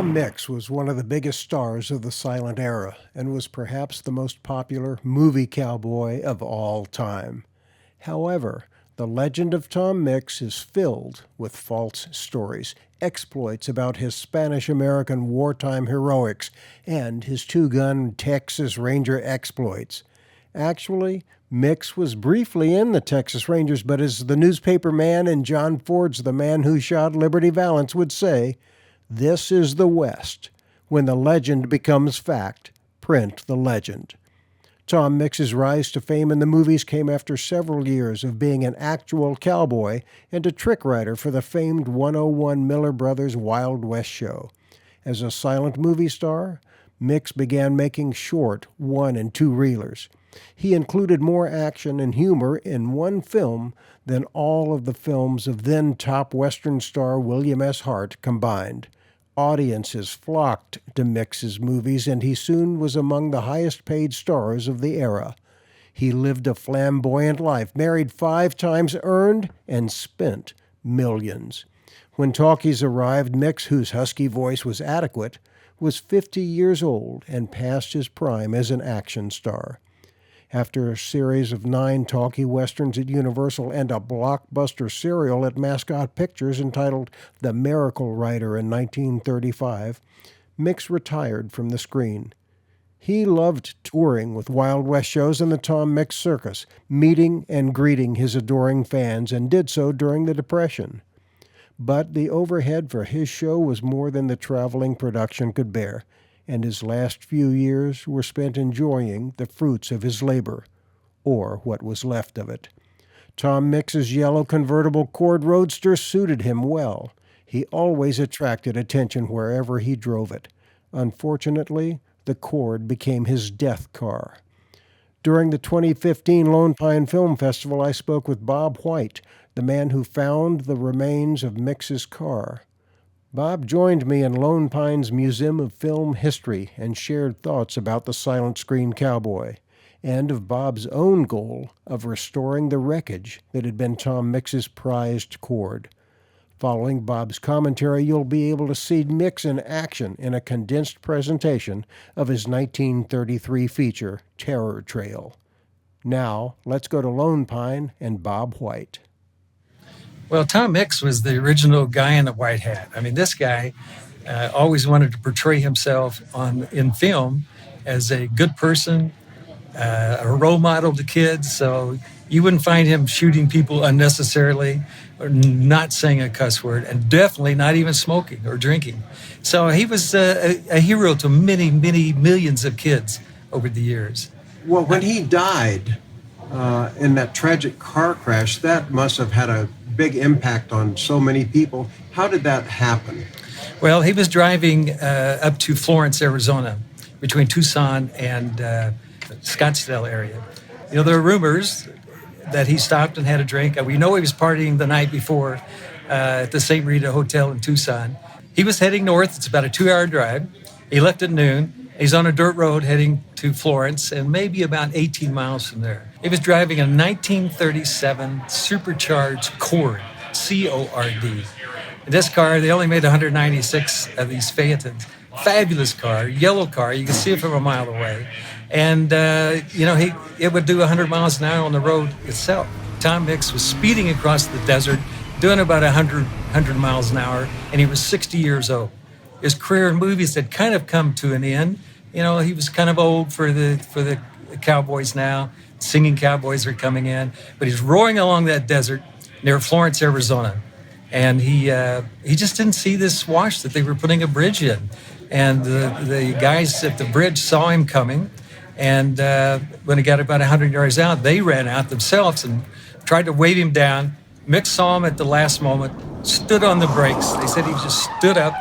Tom Mix was one of the biggest stars of the silent era and was perhaps the most popular movie cowboy of all time. However, the legend of Tom Mix is filled with false stories, exploits about his Spanish-American wartime heroics, and his two-gun Texas Ranger exploits. Actually, Mix was briefly in the Texas Rangers, but as the newspaperman and John Ford's The Man Who Shot Liberty Valance would say, this is the West. When the legend becomes fact, print the legend. Tom Mix's rise to fame in the movies came after several years of being an actual cowboy and a trick writer for the famed 101 Miller Brothers Wild West show. As a silent movie star, Mix began making short one- and two-reelers. He included more action and humor in one film than all of the films of then top Western star William S. Hart combined. Audiences flocked to Mix's movies, and he soon was among the highest-paid stars of the era. He lived a flamboyant life, married 5 times, earned and spent millions. When talkies arrived, Mix, whose husky voice was adequate, was 50 years old and past his prime as an action star. After a series of 9 talkie westerns at Universal and a blockbuster serial at Mascot Pictures entitled The Miracle Rider in 1935, Mix retired from the screen. He loved touring with Wild West shows and the Tom Mix Circus, meeting and greeting his adoring fans, and did so during the Depression. But the overhead for his show was more than the traveling production could bear, and his last few years were spent enjoying the fruits of his labor, or what was left of it. Tom Mix's yellow convertible Cord Roadster suited him well. He always attracted attention wherever he drove it. Unfortunately, the Cord became his death car. During the 2015 Lone Pine Film Festival, I spoke with Bob White, the man who found the remains of Mix's car. Bob joined me in Lone Pine's Museum of Film History and shared thoughts about the silent screen cowboy and of Bob's own goal of restoring the wreckage that had been Tom Mix's prized Cord. Following Bob's commentary, you'll be able to see Mix in action in a condensed presentation of his 1933 feature, Terror Trail. Now, let's go to Lone Pine and Bob White. Well, Tom Mix was the original guy in the white hat. I mean, this guy always wanted to portray himself in film as a good person, a role model to kids. So you wouldn't find him shooting people unnecessarily or not saying a cuss word, and definitely not even smoking or drinking. So he was a hero to many, many millions of kids over the years. Well, when he died in that tragic car crash, that must have had a big impact on so many people. How did that happen? Well, he was driving up to Florence, Arizona, between Tucson and Scottsdale area. You know, there are rumors that he stopped and had a drink. We know he was partying the night before at the St. Rita Hotel in Tucson. He was heading north. It's about a 2-hour drive. He left at noon. He's on a dirt road heading to Florence and maybe about 18 miles from there. He was driving a 1937 supercharged Cord, C-O-R-D. In this car, they only made 196 of these Phaetons. Fabulous car, yellow car. You can see it from a mile away. And, it would do 100 miles an hour on the road itself. Tom Mix was speeding across the desert, doing about 100 miles an hour, and he was 60 years old. His career in movies had kind of come to an end. You know, he was kind of old for the cowboys now. Singing cowboys are coming in. But he's roaring along that desert near Florence, Arizona. And he just didn't see this wash that they were putting a bridge in. And the guys at the bridge saw him coming. And when he got about 100 yards out, they ran out themselves and tried to wave him down. Mix saw him at the last moment, stood on the brakes. They said he just stood up,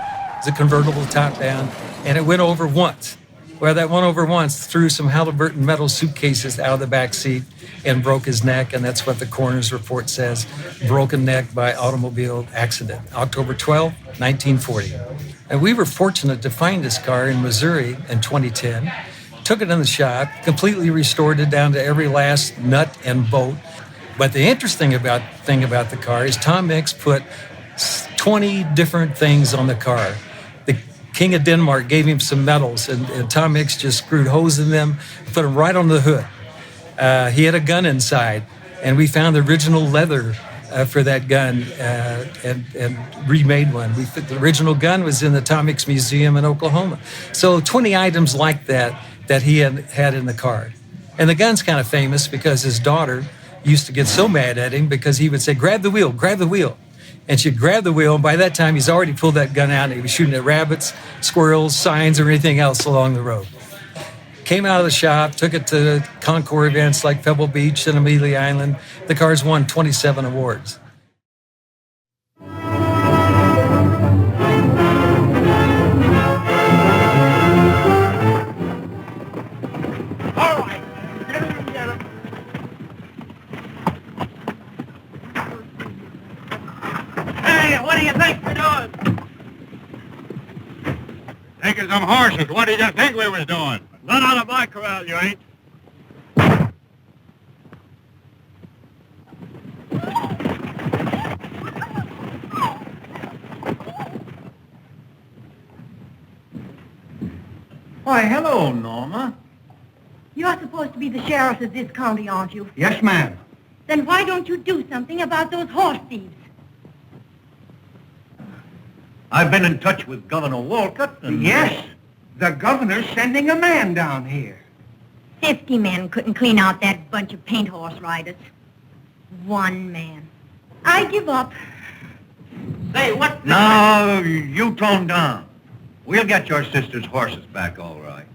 the convertible top down, and it went over once. Well, that went over once, threw some Halliburton metal suitcases out of the back seat and broke his neck, and that's what the coroner's report says, broken neck by automobile accident, October 12, 1940. And we were fortunate to find this car in Missouri in 2010, took it in the shop, completely restored it down to every last nut and bolt. But the interesting thing about the car is Tom Mix put 20 different things on the car. The King of Denmark gave him some medals, and Tom Mix just screwed holes in them, put them right on the hood. He had a gun inside, and we found the original leather for that gun and remade one. The original gun was in the Tom Mix Museum in Oklahoma. So 20 items like that he had in the car. And the gun's kind of famous because his daughter used to get so mad at him because he would say, grab the wheel, grab the wheel. And she'd grab the wheel, and by that time, he's already pulled that gun out, and he was shooting at rabbits, squirrels, signs, or anything else along the road. Came out of the shop, took it to concours events like Pebble Beach and Amelia Island. The car's won 27 awards. What do you think we're doing? Taking some horses. What did you think we was doing? Not out of my corral, you ain't. Why, hello, Norma. You're supposed to be the sheriff of this county, aren't you? Yes, ma'am. Then why don't you do something about those horse thieves? I've been in touch with Governor Walcott and... Yes, the governor's sending a man down here. 50 men couldn't clean out that bunch of paint horse riders. One man. I give up. Say, what? No, you tone down. We'll get your sister's horses back all right.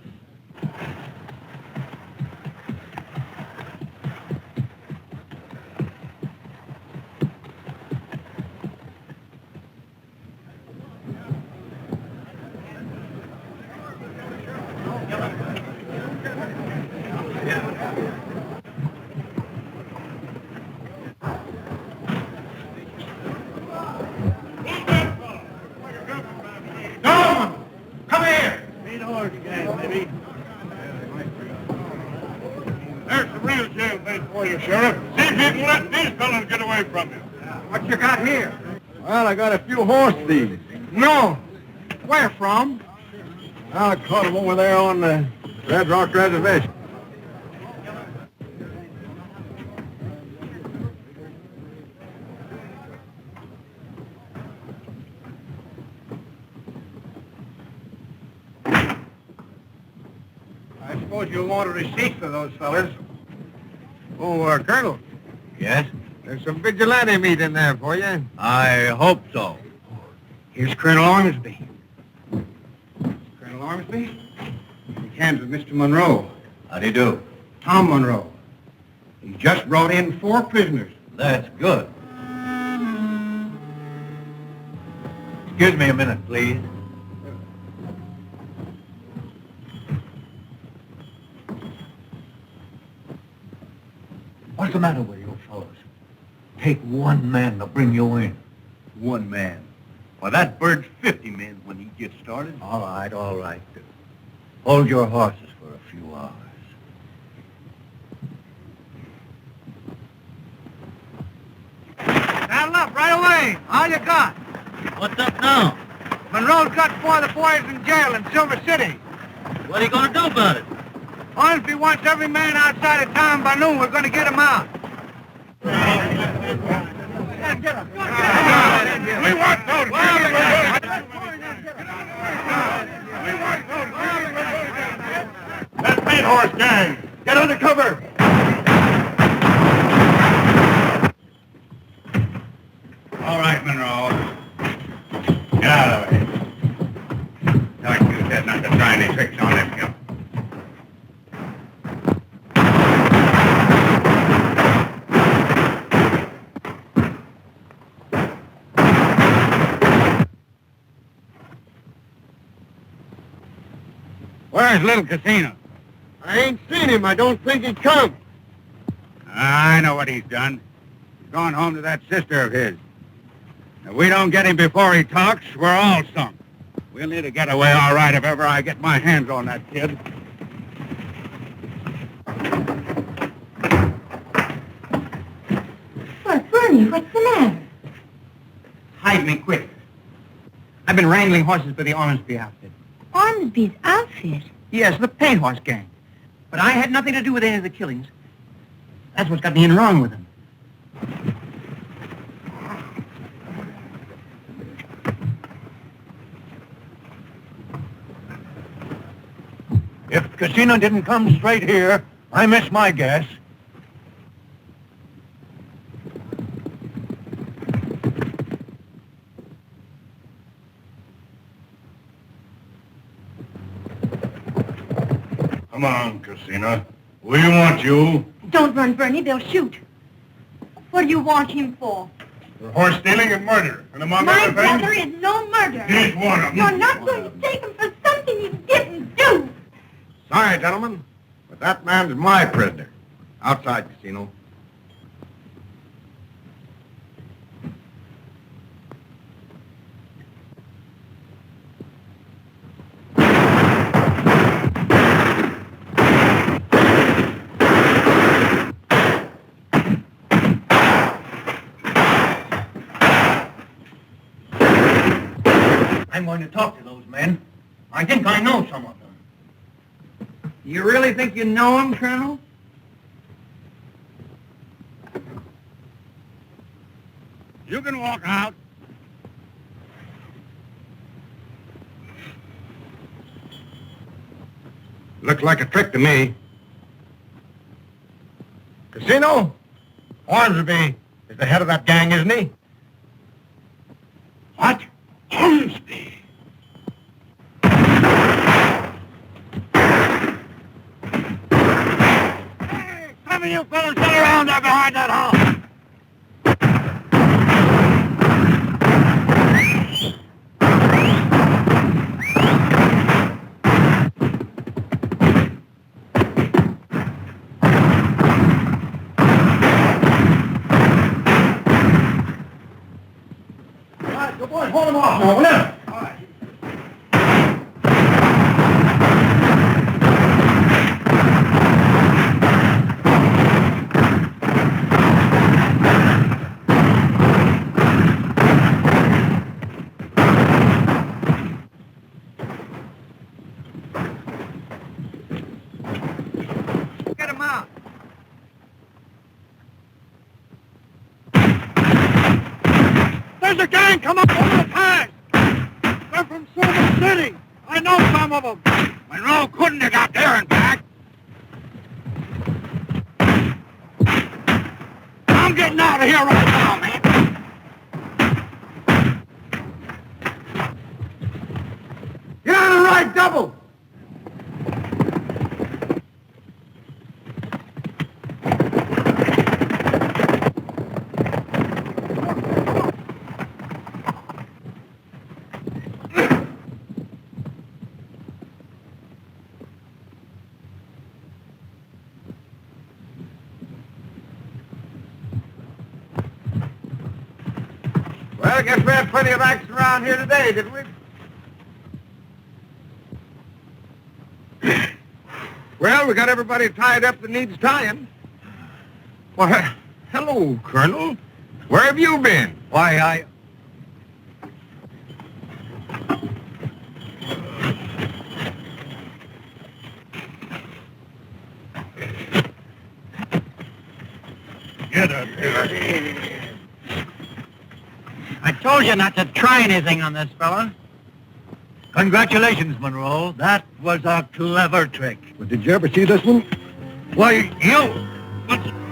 There's the real jailbait for you, Sheriff. See if you can let these fellows get away from you. What you got here? Well, I got a few horse thieves. No. Where from? I caught them over there on the Red Rock Reservation. I suppose you'll want a receipt for those fellas. Oh, Colonel. Yes? There's some vigilante meat in there for you. I hope so. Here's Colonel Ormsby. Colonel Ormsby? He hands with Mr. Monroe. How do you do? Tom Monroe. He just brought in 4 prisoners. That's good. Excuse me a minute, please. What's the matter with you fellows? Take one man to bring you in. One man. Well, that bird's 50 men when he gets started. All right, all right. Hold your horses for a few hours. Saddle up right away. All you got. What's up now? Monroe's got 4 of the boys in jail in Silver City. What are you going to do about it? Ormsby wants every man outside of town by noon. We're going to get him out. We want those. That paint horse gang. Get under cover. All right, Monroe. Get out of here. Tell you said not to try any tricks on this young. Where's Little Casino? I ain't seen him. I don't think he'd come. I know what he's done. He's gone home to that sister of his. If we don't get him before he talks, we're all sunk. We'll need to get away all right if ever I get my hands on that kid. Well, Bernie, what's the matter? Hide me quick. I've been wrangling horses for the Ormsby outfit. Ormsby's outfit? Yes, the paint horse gang. But I had nothing to do with any of the killings. That's what's got me in wrong with them. If Casino didn't come straight here, I miss my guess. Come on, Casino. We want you. Don't run, Bernie. They'll shoot. What do you want him for? For horse stealing and murder. And among My other things, brother is no murderer. he's one of them. You're not going to take him for something he didn't do. Sorry, gentlemen, but that man's my prisoner. Outside, Casino. I'm going to talk to those men. I think I know some of them. You really think you know them, Colonel? You can walk out. Looks like a trick to me. Casino? Ormsby is the head of that gang, isn't he? What? Ormsby? Hey, some of you fellas sit around there behind that house. Good boy, hold him off now, will you? All right. Get him out. There's a gang come up over the pass. They're from Silver City. I know some of them. Monroe couldn't have got there and back. I'm getting out of here right now, man. Get on the right double. Well, I guess we had plenty of action around here today, didn't we? Well, we got everybody tied up that needs tying. Why, hello, Colonel. Where have you been? Why, Get up here. I told you not to try anything on this fella. Congratulations, Monroe. That was a clever trick. But did you ever see this one? Why, you... What's...